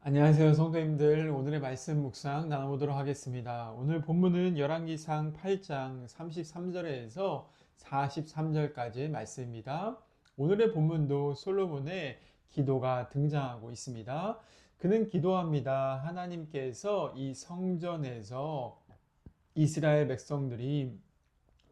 안녕하세요, 성도님들. 오늘의 말씀 묵상 나눠보도록 하겠습니다. 오늘 본문은 열왕기상 8장 33절에서 43절까지의 말씀입니다. 오늘의 본문도 솔로몬의 기도가 등장하고 있습니다. 그는 기도합니다. 하나님께서 이 성전에서 이스라엘 백성들이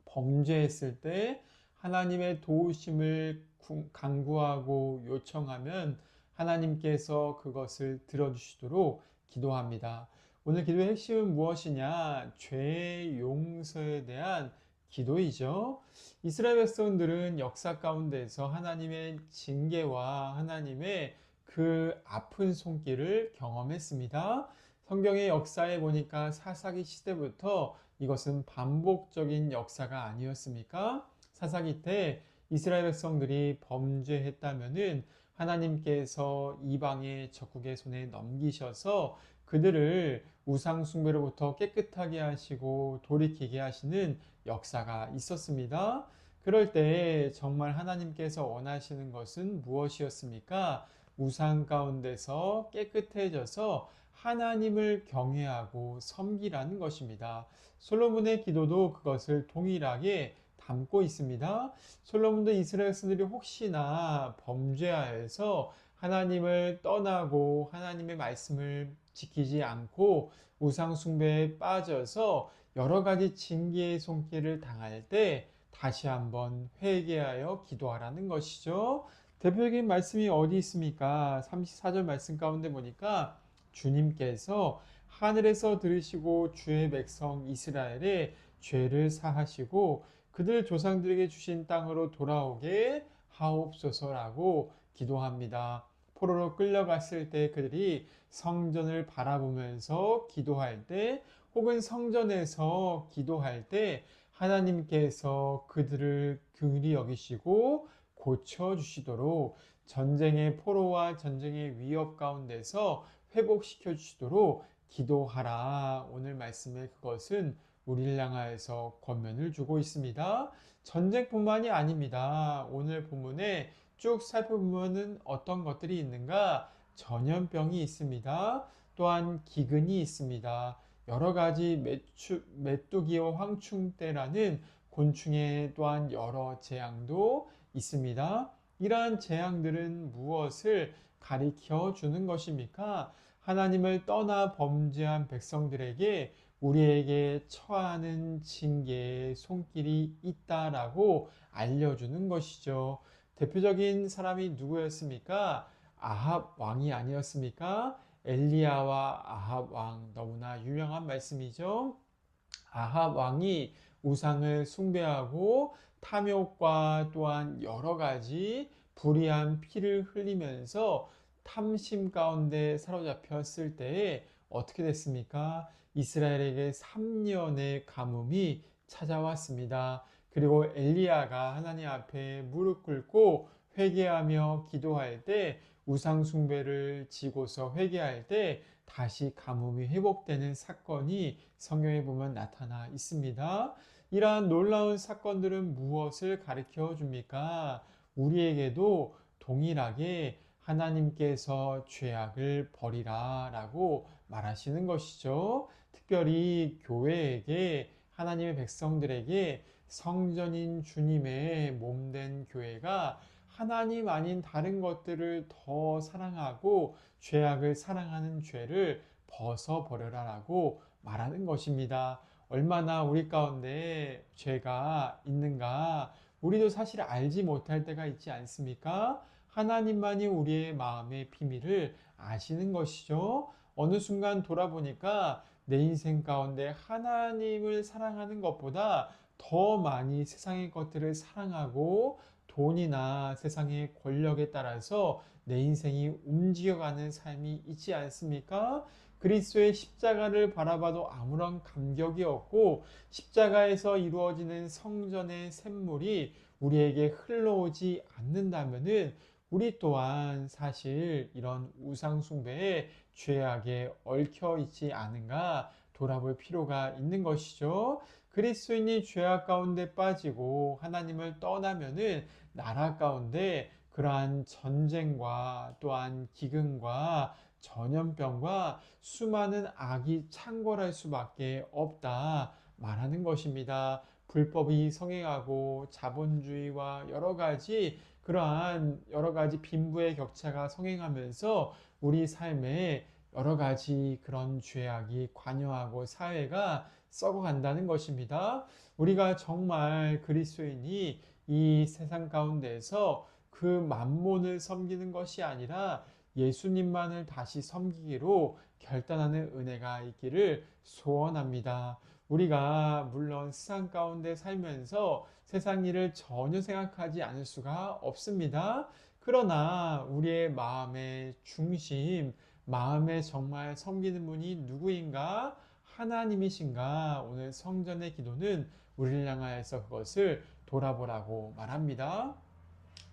범죄했을 때 하나님의 도우심을 간구하고 요청하면 하나님께서 그것을 들어주시도록 기도합니다. 오늘 기도의 핵심은 무엇이냐? 죄 용서에 대한 기도이죠. 이스라엘 백성들은 역사 가운데서 하나님의 징계와 하나님의 그 아픈 손길을 경험했습니다. 성경의 역사에 보니까 사사기 시대부터 이것은 반복적인 역사가 아니었습니까? 사사기 때 이스라엘 백성들이 범죄했다면은 하나님께서 이방의 적국의 손에 넘기셔서 그들을 우상 숭배로부터 깨끗하게 하시고 돌이키게 하시는 역사가 있었습니다. 그럴 때 정말 하나님께서 원하시는 것은 무엇이었습니까? 우상 가운데서 깨끗해져서 하나님을 경외하고 섬기라는 것입니다. 솔로몬의 기도도 그것을 동일하게 담고 있습니다. 솔로몬도 이스라엘 백성들이 혹시나 범죄하여서 하나님을 떠나고 하나님의 말씀을 지키지 않고 우상 숭배에 빠져서 여러 가지 징계의 손길을 당할 때 다시 한번 회개하여 기도하라는 것이죠. 대표적인 말씀이 어디 있습니까? 34절 말씀 가운데 보니까 주님께서 하늘에서 들으시고 주의 백성 이스라엘의 죄를 사하시고 그들 조상들에게 주신 땅으로 돌아오게 하옵소서라고 기도합니다. 포로로 끌려갔을 때 그들이 성전을 바라보면서 기도할 때 혹은 성전에서 기도할 때 하나님께서 그들을 긍휼히 여기시고 고쳐주시도록 전쟁의 포로와 전쟁의 위협 가운데서 회복시켜 주시도록 기도하라. 오늘 말씀에 그것은 우리를 향하여서 권면을 주고 있습니다. 전쟁뿐만이 아닙니다. 오늘 본문에 쭉 살펴보면 어떤 것들이 있는가? 전염병이 있습니다. 또한 기근이 있습니다. 여러 가지 메뚜기와 황충대라는 곤충의 또한 여러 재앙도 있습니다. 이러한 재앙들은 무엇을 가리켜 주는 것입니까? 하나님을 떠나 범죄한 백성들에게 우리에게 처하는 징계의 손길이 있다라고 알려주는 것이죠. 대표적인 사람이 누구였습니까? 아합 왕이 아니었습니까? 엘리야와 아합 왕, 너무나 유명한 말씀이죠. 아합 왕이 우상을 숭배하고 탐욕과 또한 여러 가지 불의한 피를 흘리면서 탐심 가운데 사로잡혔을 때에 어떻게 됐습니까? 이스라엘에게 3년의 가뭄이 찾아왔습니다. 그리고 엘리야가 하나님 앞에 무릎 꿇고 회개하며 기도할 때 우상 숭배를 지고서 회개할 때 다시 가뭄이 회복되는 사건이 성경에 보면 나타나 있습니다. 이러한 놀라운 사건들은 무엇을 가르쳐 줍니까? 우리에게도 동일하게 하나님께서 죄악을 버리라 라고 말하시는 것이죠. 특별히 교회에게 하나님의 백성들에게 성전인 주님의 몸된 교회가 하나님 아닌 다른 것들을 더 사랑하고 죄악을 사랑하는 죄를 벗어버려라라고 말하는 것입니다. 얼마나 우리 가운데 죄가 있는가 우리도 사실 알지 못할 때가 있지 않습니까? 하나님만이 우리의 마음의 비밀을 아시는 것이죠. 어느 순간 돌아보니까 내 인생 가운데 하나님을 사랑하는 것보다 더 많이 세상의 것들을 사랑하고 돈이나 세상의 권력에 따라서 내 인생이 움직여가는 삶이 있지 않습니까? 그리스도의 십자가를 바라봐도 아무런 감격이 없고 십자가에서 이루어지는 성전의 샘물이 우리에게 흘러오지 않는다면은 우리 또한 사실 이런 우상숭배의 죄악에 얽혀 있지 않은가 돌아볼 필요가 있는 것이죠. 그리스도인이 죄악 가운데 빠지고 하나님을 떠나면은 나라 가운데 그러한 전쟁과 또한 기근과 전염병과 수많은 악이 창궐할 수밖에 없다 말하는 것입니다. 불법이 성행하고 자본주의와 그러한 여러 가지 빈부의 격차가 성행하면서 우리 삶에 여러 가지 그런 죄악이 관여하고 사회가 썩어간다는 것입니다. 우리가 정말 그리스도인이 이 세상 가운데에서 그 만몬을 섬기는 것이 아니라 예수님만을 다시 섬기기로 결단하는 은혜가 있기를 소원합니다. 우리가 물론 세상 가운데 살면서 세상 일을 전혀 생각하지 않을 수가 없습니다. 그러나 우리의 마음의 중심, 마음에 정말 섬기는 분이 누구인가? 하나님이신가? 오늘 성전의 기도는 우리를 향하여서 그것을 돌아보라고 말합니다.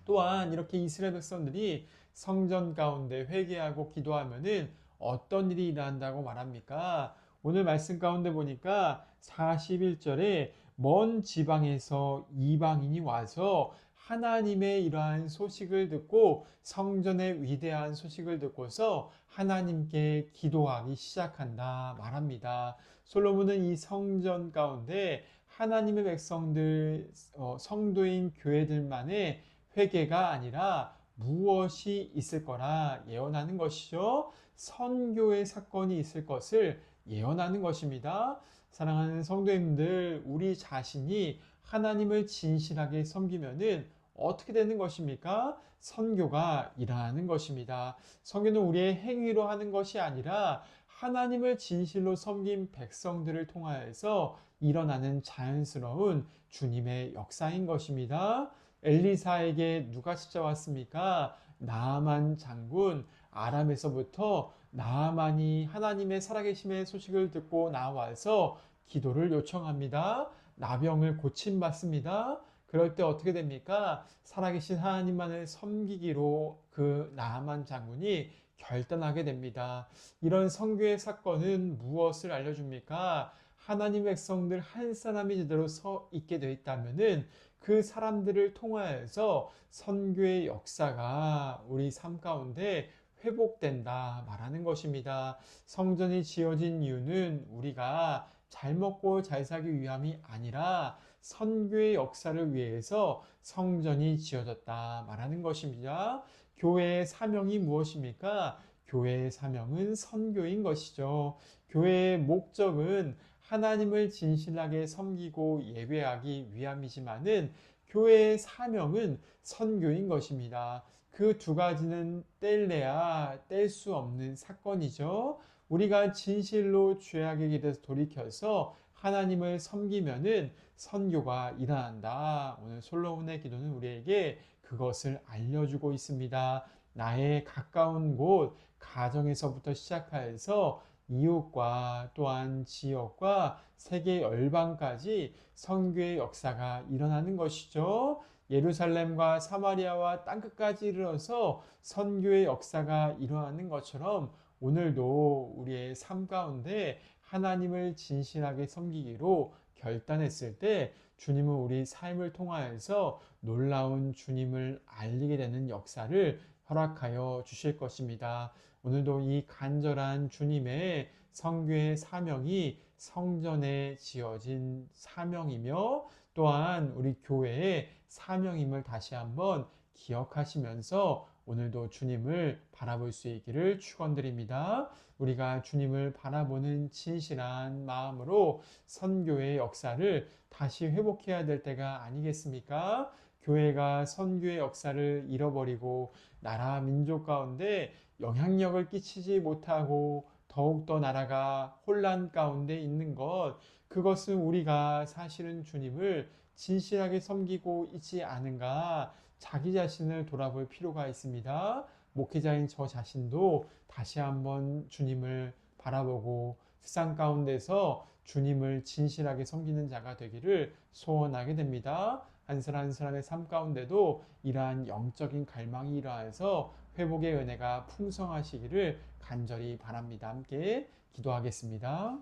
또한 이렇게 이스라엘 백성들이 성전 가운데 회개하고 기도하면은 어떤 일이 일어난다고 말합니까? 오늘 말씀 가운데 보니까 41절에 먼 지방에서 이방인이 와서 하나님의 이러한 소식을 듣고 성전의 위대한 소식을 듣고서 하나님께 기도하기 시작한다 말합니다. 솔로몬은 이 성전 가운데 하나님의 백성들, 성도인 교회들만의 회개가 아니라 무엇이 있을 거라 예언하는 것이죠. 선교의 사건이 있을 것을 예언하는 것입니다. 사랑하는 성도님들, 우리 자신이 하나님을 진실하게 섬기면은 어떻게 되는 것입니까? 선교가 일어나는 것입니다. 선교는 우리의 행위로 하는 것이 아니라 하나님을 진실로 섬긴 백성들을 통하여서 일어나는 자연스러운 주님의 역사인 것입니다. 엘리사에게 누가 찾아왔습니까? 나아만 장군, 아람에서부터 나아만이 하나님의 살아계심의 소식을 듣고 나와서 기도를 요청합니다. 나병을 고침받습니다. 그럴 때 어떻게 됩니까? 살아계신 하나님만을 섬기기로 그 나아만 장군이 결단하게 됩니다. 이런 선교의 사건은 무엇을 알려줍니까? 하나님 백성들 한 사람이 제대로 서 있게 되어 있다면은 그 사람들을 통하여서 선교의 역사가 우리 삶 가운데 회복된다 말하는 것입니다. 성전이 지어진 이유는 우리가 잘 먹고 잘 살기 위함이 아니라 선교의 역사를 위해서 성전이 지어졌다 말하는 것입니다. 교회의 사명이 무엇입니까? 교회의 사명은 선교인 것이죠. 교회의 목적은 하나님을 진실하게 섬기고 예배하기 위함이지만은 교회의 사명은 선교인 것입니다. 그 두 가지는 뗄래야 뗄 수 없는 사건이죠. 우리가 진실로 죄악의 길에서 돌이켜서 하나님을 섬기면은 선교가 일어난다. 오늘 솔로몬의 기도는 우리에게 그것을 알려주고 있습니다. 나의 가까운 곳, 가정에서부터 시작하여서 이웃과 또한 지역과 세계 열방까지 선교의 역사가 일어나는 것이죠. 예루살렘과 사마리아와 땅끝까지 이르러서 선교의 역사가 일어나는 것처럼 오늘도 우리의 삶 가운데 하나님을 진실하게 섬기기로 결단했을 때 주님은 우리 삶을 통하여서 놀라운 주님을 알리게 되는 역사를 허락하여 주실 것입니다. 오늘도 이 간절한 주님의 선교의 사명이 성전에 지어진 사명이며 또한 우리 교회의 사명임을 다시 한번 기억하시면서 오늘도 주님을 바라볼 수 있기를 축원드립니다. 우리가 주님을 바라보는 진실한 마음으로 선교의 역사를 다시 회복해야 될 때가 아니겠습니까? 교회가 선교의 역사를 잃어버리고 나라 민족 가운데 영향력을 끼치지 못하고 더욱더 나라가 혼란 가운데 있는 것, 그것은 우리가 사실은 주님을 진실하게 섬기고 있지 않은가 자기 자신을 돌아볼 필요가 있습니다. 목회자인 저 자신도 다시 한번 주님을 바라보고 세상 가운데서 주님을 진실하게 섬기는 자가 되기를 소원하게 됩니다. 한 사람 한 사람의 삶 가운데도 이러한 영적인 갈망이 일어나서 회복의 은혜가 풍성하시기를 간절히 바랍니다. 함께 기도하겠습니다.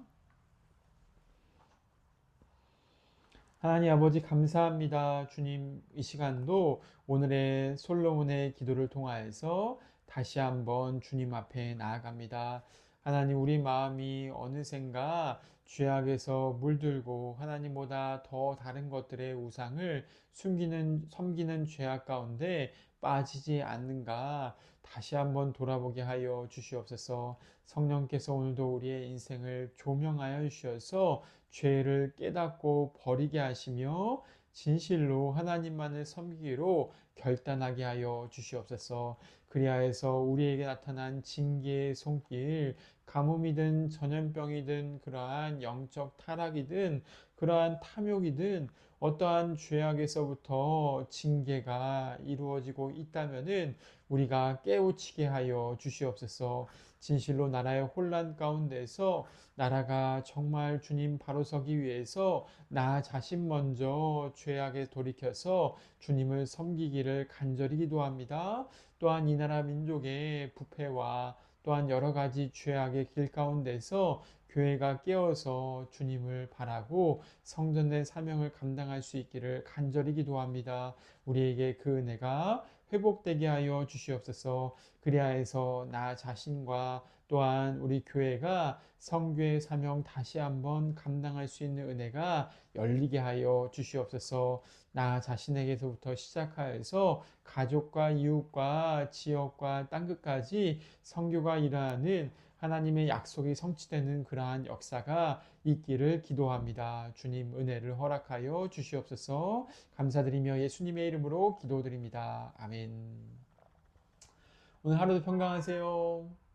하나님 아버지 감사합니다. 주님 이 시간도 오늘의 솔로몬의 기도를 통하여서 다시 한번 주님 앞에 나아갑니다. 하나님, 우리 마음이 어느샌가 죄악에서 물들고 하나님보다 더 다른 것들의 우상을 섬기는 죄악 가운데 빠지지 않는가 다시 한번 돌아보게 하여 주시옵소서. 성령께서 오늘도 우리의 인생을 조명하여 주셔서 죄를 깨닫고 버리게 하시며 진실로 하나님만을 섬기기로 결단하게 하여 주시옵소서. 그리하여서 우리에게 나타난 징계의 손길, 가뭄이든 전염병이든 그러한 영적 타락이든 그러한 탐욕이든 어떠한 죄악에서부터 징계가 이루어지고 있다면은 우리가 깨우치게 하여 주시옵소서. 진실로 나라의 혼란 가운데서 나라가 정말 주님 바로 서기 위해서 나 자신 먼저 죄악에 돌이켜서 주님을 섬기기를 간절히 기도합니다. 또한 이 나라 민족의 부패와 또한 여러 가지 죄악의 길 가운데서 교회가 깨어서 주님을 바라고 성전된 사명을 감당할 수 있기를 간절히 기도합니다. 우리에게 그 은혜가 회복되게 하여 주시옵소서. 그리하여서 나 자신과 또한 우리 교회가 성교의 사명 다시 한번 감당할 수 있는 은혜가 열리게 하여 주시옵소서. 나 자신에게서부터 시작하여서 가족과 이웃과 지역과 땅끝까지 성교가 일어나는 하나님의 약속이 성취되는 그러한 역사가 있기를 기도합니다. 주님 은혜를 허락하여 주시옵소서. 감사드리며 예수님의 이름으로 기도드립니다. 아멘. 오늘 하루도 평강하세요.